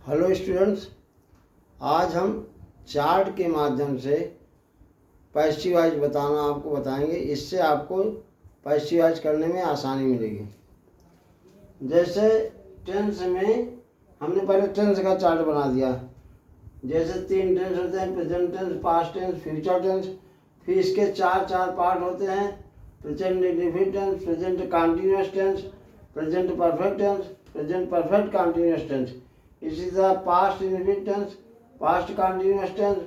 Hello students, आज हम chart के माध्यम से पैसिव वॉइस बताना आपको बताएंगे। इससे आपको पैसिव वॉइस करने में आसानी मिलेगी। जैसे टेंस में हमने पहले टेंस का चार्ट बना दिया। जैसे 3 टेंस होते हैं, present tense, past tense, future tense. फिर इसके चार पार्ट होते हैं, present indefinite tense, present continuous tense, present perfect tense, present perfect continuous tense. इसी तरह past indefinite tense, past continuous tense,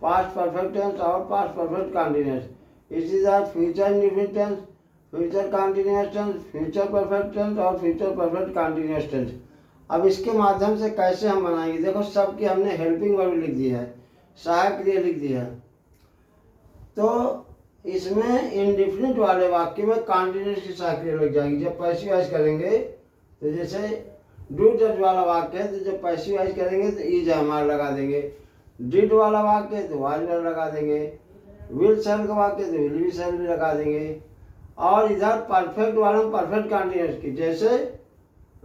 past perfect tense और पास्ट परफेक्ट कंटीन्यूअस। इसी तरह future indefinite tense, future continuous tense, future perfect tense और future perfect continuous tense. अब इसके माध्यम से कैसे हम बनाएंगे, देखो सबकी हमने हेल्पिंग वर्ब लिख दी है, सहायक क्रिया लिख दी है। तो इसमें इंडेफिनिट वाले वाक्य में कंटीन्यूअस की सहायक क्रिया लग जाएगी। जब पैसिव वॉइस करेंगे तो जैसे डू डज वाला वाक्य है तो जब पैसिव वॉइस करेंगे तो इज हमारा लगा देंगे। डिड वाला वाक्य है तो वाज लगा देंगे। विल शैल का वाक्य तो विल भी शैल भी लगा देंगे। और इधर परफेक्ट वाला में परफेक्ट कंटीन्यूअस की, जैसे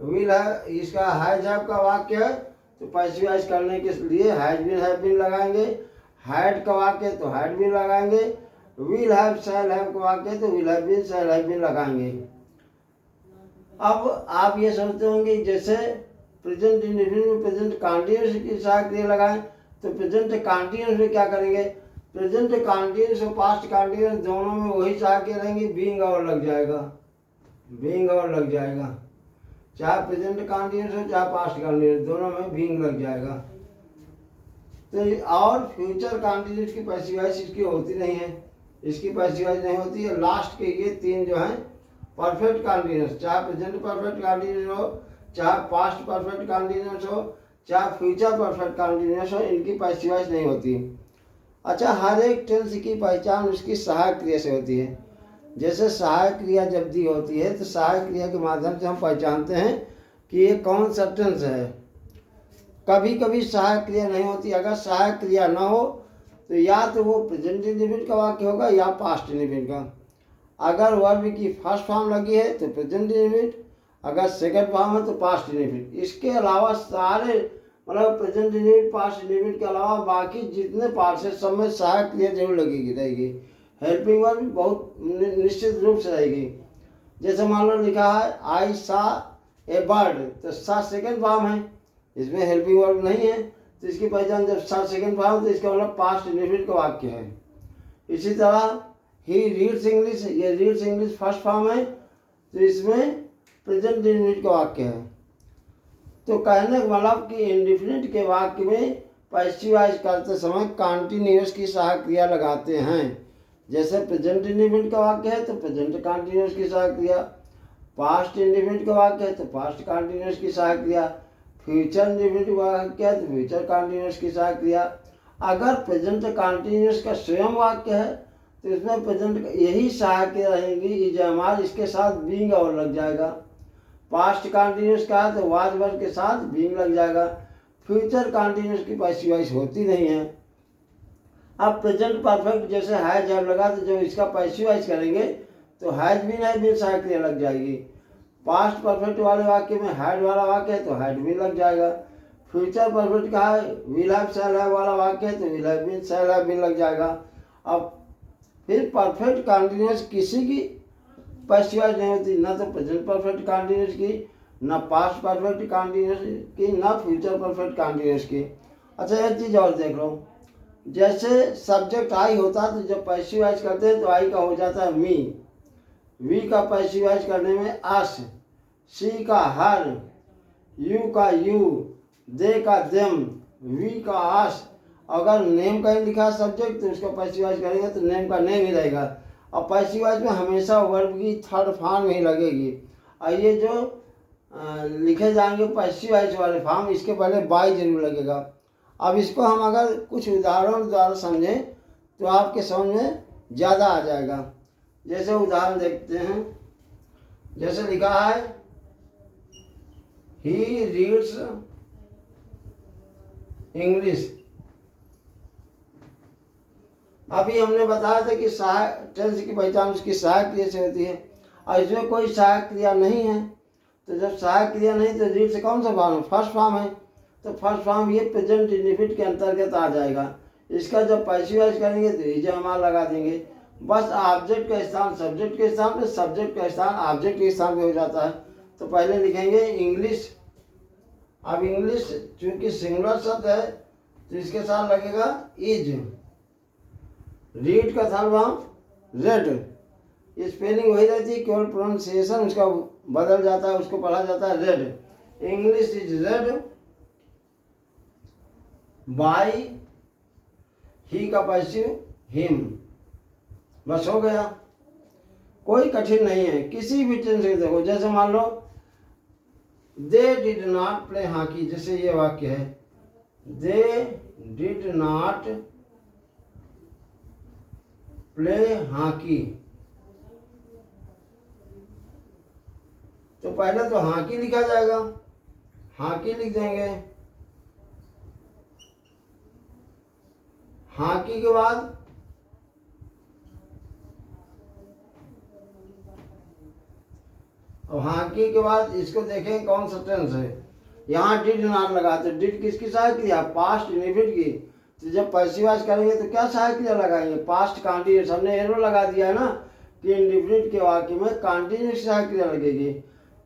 विल है, इसका हैज हैव का वाक्य है तो पैसिव वॉइस करने के लिए हैज बीन हैव बीन लगाएंगे। हैड का वाक्य तो हैड बीन लगाएंगे। विल हैव शैल हैव का वाक्य तो will have been shall have been लगाएंगे। अब आप ये सोचते होंगे जैसे प्रेजेंट इंडेफिनिट में प्रेजेंट कंटीन्यूअस की सहायक क्रिया लगाएं तो प्रेजेंट कंटीन्यूअस में क्या करेंगे, प्रेजेंट कंटीन्यूअस और पास्ट कंटीन्यूअस दोनों में वही सहायक क्रिया रहेंगी, बीइंग और लग जाएगा, बीइंग और लग जाएगा। चाहे प्रेजेंट कंटीन्यूअस हो चाहे पास्ट कंटीन्यूअस, दोनों में बीइंग लग जाएगा। तो और फ्यूचर कंटीन्यूअस की पैसिव वॉइस इसकी होती नहीं है, इसकी पैसिव वॉइस नहीं होती है। लास्ट के ये 3 जो हैं परफेक्ट कंटीन्यूअस, चाहे प्रेजेंट परफेक्ट कंटीन्यूअस हो, चाहे पास्ट परफेक्ट कंटीन्यूअस हो, चाहे फ्यूचर परफेक्ट कंटीन्यूअस हो, इनकी पैसिव वॉइस नहीं होती। अच्छा, हर एक टेंस की पहचान उसकी सहायक क्रिया से होती है। जैसे सहायक क्रिया जब दी होती है तो सहायक क्रिया के माध्यम से हम पहचानते हैं कि ये कौन सा टेंस है। कभी कभी सहायक क्रिया नहीं होती। अगर सहायक क्रिया ना हो तो या तो वो प्रेजेंट इंडेफिनिट का वाक्य होगा या पास्ट इंडेफिनिट का। अगर वर्ब की फर्स्ट फॉर्म लगी है तो प्रेजेंट इंडेफिनिट, अगर सेकंड फॉर्म है तो पास्ट इंडेफिनिट। इसके अलावा सारे मतलब प्रेजेंट इंडेफिनिट, पास्ट इंडेफिनिट के अलावा बाकी जितने पार्ट्स हैं सब में सहायक क्रिया जरूर लगेगी रहेगी। हेल्पिंग वर्ब भी बहुत निश्चित रूप से रहेगी। जैसे मान लो लिखा है आई सा ए बर्ड, तो सा सेकंड फॉर्म है, इसमें हेल्पिंग वर्ब नहीं है, तो इसकी पहचान जब सा सेकंड फॉर्म तो इसका मतलब पास्ट इंडेफिनिट का वाक्य है। इसी तरह ही रीड्स इंग्लिश, ये रीड्स इंग्लिश फर्स्ट फॉर्म है तो इसमें प्रेजेंट इंडेफिनिट का वाक्य है। तो कहने का मतलब कि इंडेफिनिट के वाक्य में पैसिव वॉइस करते समय कंटीन्यूअस की सहायक क्रिया लगाते हैं। जैसे प्रेजेंट इंडेफिनिट का वाक्य है तो प्रेजेंट कंटीन्यूअस की सहायक क्रिया, पास्ट इंडेफिनिट का वाक्य है तो पास्ट कंटीन्यूअस की सहायक क्रिया, फ्यूचर इंडेफिनिट वाक्य है तो फ्यूचर कंटीन्यूअस की सहायक क्रिया। अगर प्रेजेंट कंटीन्यूअस का स्वयं वाक्य है तो इसमें प्रेजेंट यही सहायक क्रिया रहेगी, इज हमार, इसके साथ बीइंग और लग जाएगा। पास्ट कंटीन्यूअस का है तो वाज वर्ब के साथ बीइंग लग जाएगा। फ्यूचर कंटीन्यूअस की पैसिव वॉइस होती नहीं है। अब प्रेजेंट परफेक्ट जैसे हैज हैव लगा तो जब इसका पैसिव वॉइस करेंगे तो हैज बीन हैव बीन सहायक क्रिया लग जाएगी। पास्ट परफेक्ट वाले वाक्य में हैड वाला वाक्य है तो हैड बीन लग जाएगा। फ्यूचर परफेक्ट का है विल हैव शैल हैव वाला वाक्य है तो will have been shall have been लग जाएगा। अब फिर परफेक्ट कंटीन्यूअस किसी की पैसिव वॉइस नहीं होती, ना तो प्रेजेंट परफेक्ट कंटीन्यूअस की, ना पास्ट परफेक्ट कंटीन्यूअस की, ना फ्यूचर परफेक्ट कंटीन्यूअस की। अच्छा, एक चीज़ और देख लो, जैसे सब्जेक्ट आई होता है तो जब पैसिव वॉइस करते हैं तो आई का हो जाता है मी, वी का पैसिव वॉइस करने में अस, सी का हर, यू का यू, दे का देम, वी का अस। अगर नेम का ही लिखा सब्जेक्ट तो उसका पैसिव वॉइस करेंगे तो नेम का नेम ही रहेगा। और पैसिव वॉइस में हमेशा वर्ब की थर्ड फॉर्म ही लगेगी। और ये जो लिखे जाएंगे पैसिव वॉइस वाले फॉर्म, इसके पहले बाई जरूर लगेगा। अब इसको हम अगर कुछ उदाहरण द्वारा समझें तो आपके समझ में ज़्यादा आ जाएगा। जैसे उदाहरण देखते हैं, जैसे लिखा है ही रीड्स इंग्लिश। अभी हमने बताया था कि सहायक टेंस की पहचान उसकी सहायक क्रिया से होती है, और इसमें कोई सहायक क्रिया नहीं है। तो जब सहायक क्रिया नहीं तो रीड से कौन सा फॉर्म है, फर्स्ट फॉर्म है, तो फर्स्ट फॉर्म ये प्रेजेंट इंडेफिनिट के अंतर्गत आ जाएगा। इसका जब पैसिव वॉइस करेंगे तो इज हमारा लगा देंगे। बस ऑब्जेक्ट का स्थान सब्जेक्ट के स्थान पे, सब्जेक्ट का स्थान ऑब्जेक्ट के स्थान पे हो जाता है। तो पहले लिखेंगे इंग्लिश। अब इंग्लिश चूंकि सिंगुलर शब्द है तो इसके साथ लगेगा इज। रीड का थर्ड फॉर्म रेड। स्पेलिंग वही रहती है, केवल प्रोनाउंसिएशन उसका बदल जाता है, उसको पढ़ा जाता है read. English is read by he का पैसिव हिम। बस हो गया, कोई कठिन नहीं है। किसी भी टेंस से देखो, जैसे मान लो they did not play hockey, जैसे ये वाक्य है they did not play hockey. तो पहले तो हॉकी लिखा जाएगा, हॉकी लिख देंगे। हॉकी के बाद अब हॉकी के बाद इसको देखें कौन सा टेंस है। यहाँ डिड नॉट लगा, तो डिड किसकी सहायक क्रिया, पास्ट इंडेफिनिट की। तो जब पैसिव वॉइस करेंगे तो क्या सहायक क्रिया लगाएंगे, पास्ट कंटीन्यूअस। हमने एरो लगा दिया है ना कि इंडेफिनिट के वाक्य में कंटीन्यूअस सहायक क्रिया लगेगी।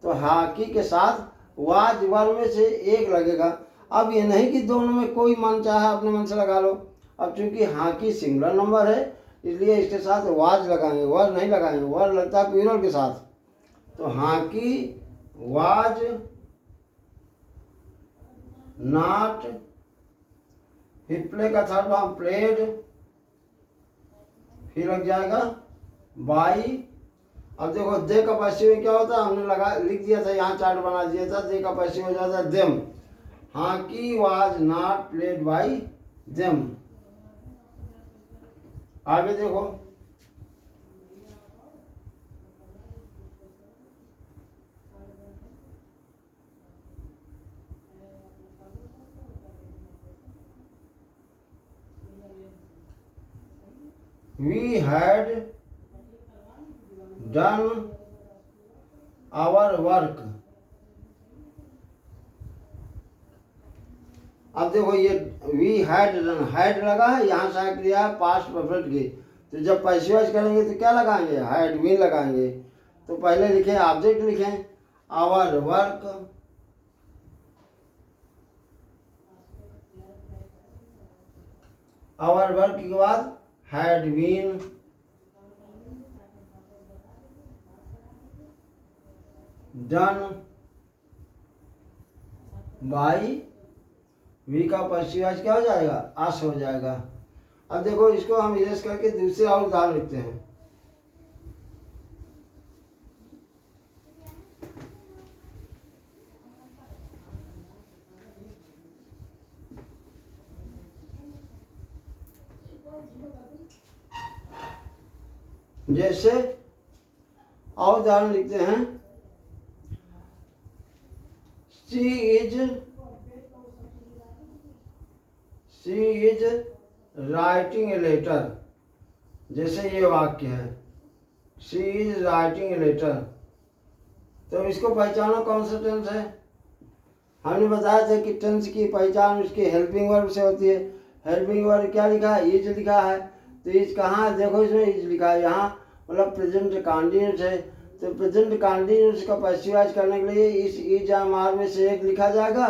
तो हॉकी के साथ वाज वर्ब में से एक लगेगा। अब ये नहीं कि दोनों में कोई मन चाहे अपने मन से लगा लो। अब चूंकि हॉकी सिंगुलर नंबर है इसलिए इसके साथ वाज लगाएंगे, वर नहीं लगाएंगे, वर लगता है प्लूरल के साथ। तो हॉकी वाज नॉट, फिर प्ले का थर्ड फॉर्म प्लेड, फिर लग जाएगा बाई। अब देखो दे का पैसिव क्या होता है, हमने लगा लिख दिया था, यहाँ चार्ट बना दिया था। दे का पैसिव हो जाता है them. Hockey was not played by them. आगे देखो we had done our work। अब देखो ये वी हैड डन, हैड लगा है, यहाँ सहायक क्रिया पास्ट परफेक्ट की। तो जब पैसिव वॉइस करेंगे तो क्या लगाएंगे, हैड बीन लगाएंगे। तो पहले लिखें ऑब्जेक्ट, लिखें आवर वर्क, आवर वर्क के बाद had been done by। We का पैसिव वॉइस क्या हो जाएगा, अस हो जाएगा। अब देखो इसको हम इरेज करके दूसरे और उदाहरण लिखते हैं। जैसे और उदाहरण लिखते हैं, she is writing a letter. जैसे ये वाक्य है she is writing a letter. तो इसको पहचानो कौन सा टेंस है। हमने बताया था कि टेंस की पहचान उसके हेल्पिंग वर्ब से होती है। हेल्पिंग वर्ब क्या लिखा है, इज लिखा है। तो इज कहाँ है, देखो इसमें इज लिखा है यहाँ, मतलब प्रेजेंट कंटीन्यूअस है। तो प्रेजेंट कंटीन्यूअस का पैसिव वॉइस करने के लिए इस इज आर में से एक लिखा जाएगा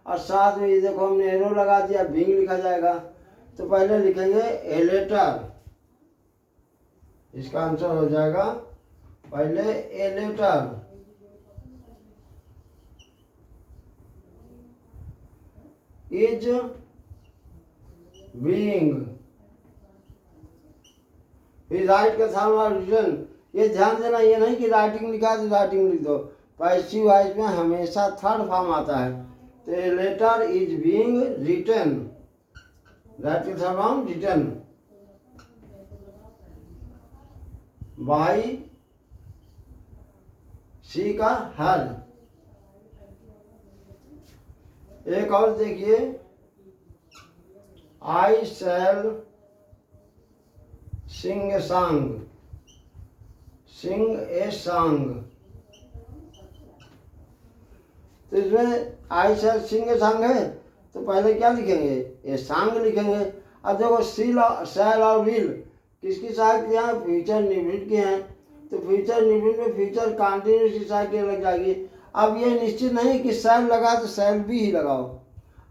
और साथ में ये देखो हमने एरो लगा दिया, बीइंग लिखा जाएगा। तो पहले लिखेंगे ए लेटर, इसका आंसर हो जाएगा पहले ए लेटर। इज बीइंग, फिर राइट का सामना रिटर्न। ये ध्यान देना, ये नहीं कि राइटिंग लिखा तो राइटिंग लिख दो। पैसिव वॉइस में हमेशा थर्ड फॉर्म आता है। तो a letter is being written, write का third form written by she का हर। एक और देखिए, आई शैल सिंग a song, Singh a song. तो इसमें आई शैल सिंग ए सॉन्ग है, तो पहले क्या लिखेंगे, ये सांग लिखेंगे। अब देखो शैल और विल किसकी सहायक क्रिया है, फ्यूचर निवृत्त की हैं, तो फ्यूचर निवृत्त में फ्यूचर कंटिन्यूस की सहायक क्रिया लग जाएगी। अब ये निश्चित नहीं कि शैल लगा तो शैल बी ही लगाओ।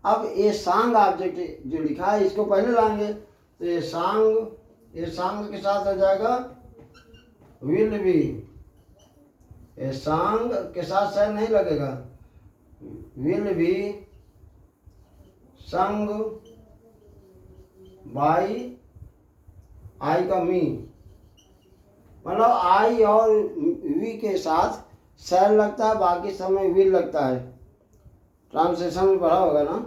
अब ये सांग ऑब्जेक्ट जो लिखा है इसको पहले लाएंगे, तो ये सांग के साथ आ जाएगा विल बी। ये सांग के साथ शैल नहीं लगेगा, विल बी संग बाई आई का मी, मतलब आई और वी के साथ शैल लगता है, बाकी समय विल लगता है। ट्रांसलेशन में पढ़ा होगा ना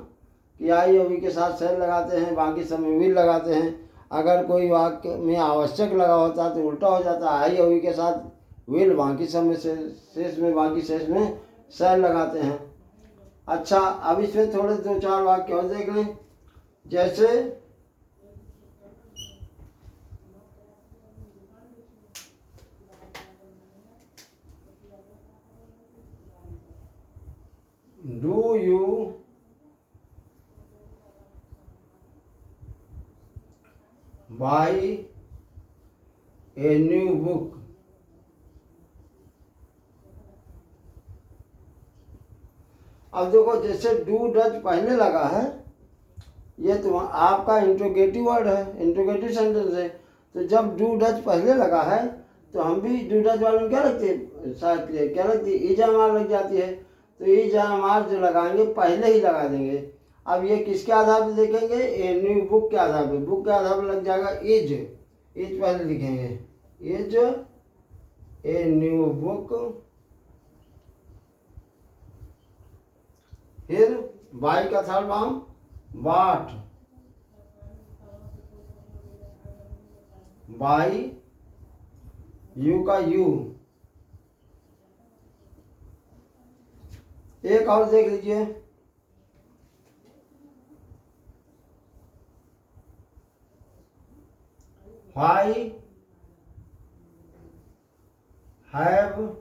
कि आई और वी के साथ शैल लगाते हैं, बाकी समय विल लगाते हैं। अगर कोई वाक्य में आवश्यक लगा होता है तो उल्टा हो जाता है, आई और वी के साथ विल, बाकी समय शेष में शैल लगाते हैं। अच्छा, अब इसमें थोड़े 2-4 वाक्य और देख लें। जैसे do you buy a new book, अब देखो जैसे डू डज पहले लगा है, ये तो आपका इंट्रोगेटिव वर्ड है, इंट्रोगेटिव सेंटेंस है। तो जब डू डज पहले लगा है तो हम भी डू डज वाले में क्या लगती है, साथ क्या लगती है, इजामार लग जाती है। तो इजामार जो लगाएंगे पहले ही लगा देंगे। अब ये किसके आधार पर देखेंगे, ए न्यू बुक के आधार पर, बुक के आधार पर लग जाएगा इज पहले लिखेंगे, इज ए न्यू बुक। फिर बाई का third form bought, by you का यू। एक और देख लीजिए, why have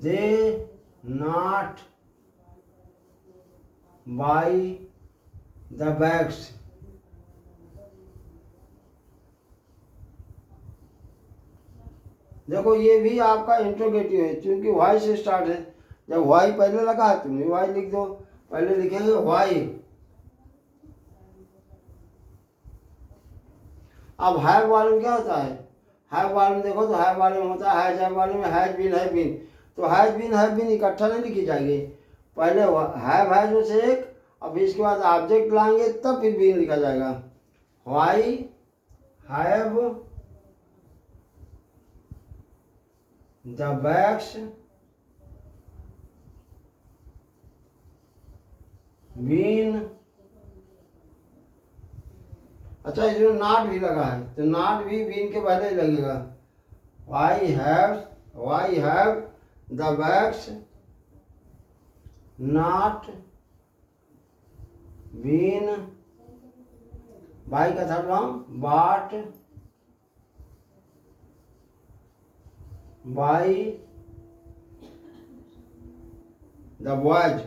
they not by the bags. देखो ये भी आपका इंट्रोगेटिव है, क्योंकि वाई से स्टार्ट है। जब वाई पहले लगा है तुम वाई लिख दो, पहले लिखेंगे वाई। अब हैव वाले में क्या होता है, हैव वाले में देखो तो हैव वाले में होता है, हैज वाले में हैज बीन। तो हैज बीन इकट्ठा नहीं लिखी जाएगी, पहले हैव में से एक, अब इसके बाद ऑब्जेक्ट लाएंगे तब फिर बीन लिखा जाएगा। Why have the bags been. अच्छा, इसमें नॉट भी लगा है तो नॉट भी बीन के पहले ही लगेगा। Why have the bags not been buy का third form bought by the boys.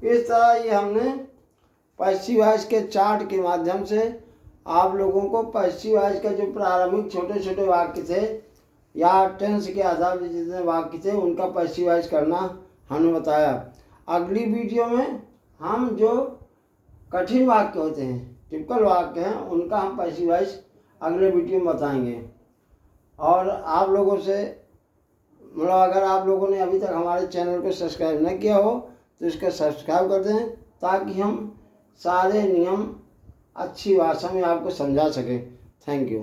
इस तरह ये हमने पैसिव वॉइस के चार्ट के माध्यम से आप लोगों को पैसिव वॉइस का जो प्रारंभिक छोटे छोटे वाक्य थे या टेंस के आधार पर जितने वाक्य थे उनका पैसिव वॉइस करना हमने बताया। अगली वीडियो में हम जो कठिन वाक्य होते हैं, टिपिकल वाक्य हैं, उनका हम पैसिव वॉइस अगले वीडियो में बताएंगे। और आप लोगों से मतलब अगर आप लोगों ने अभी तक हमारे चैनल को सब्सक्राइब न किया हो तो इसका सब्सक्राइब कर दें, ताकि हम सारे नियम अच्छी भाषा में आपको समझा सकें। Thank you.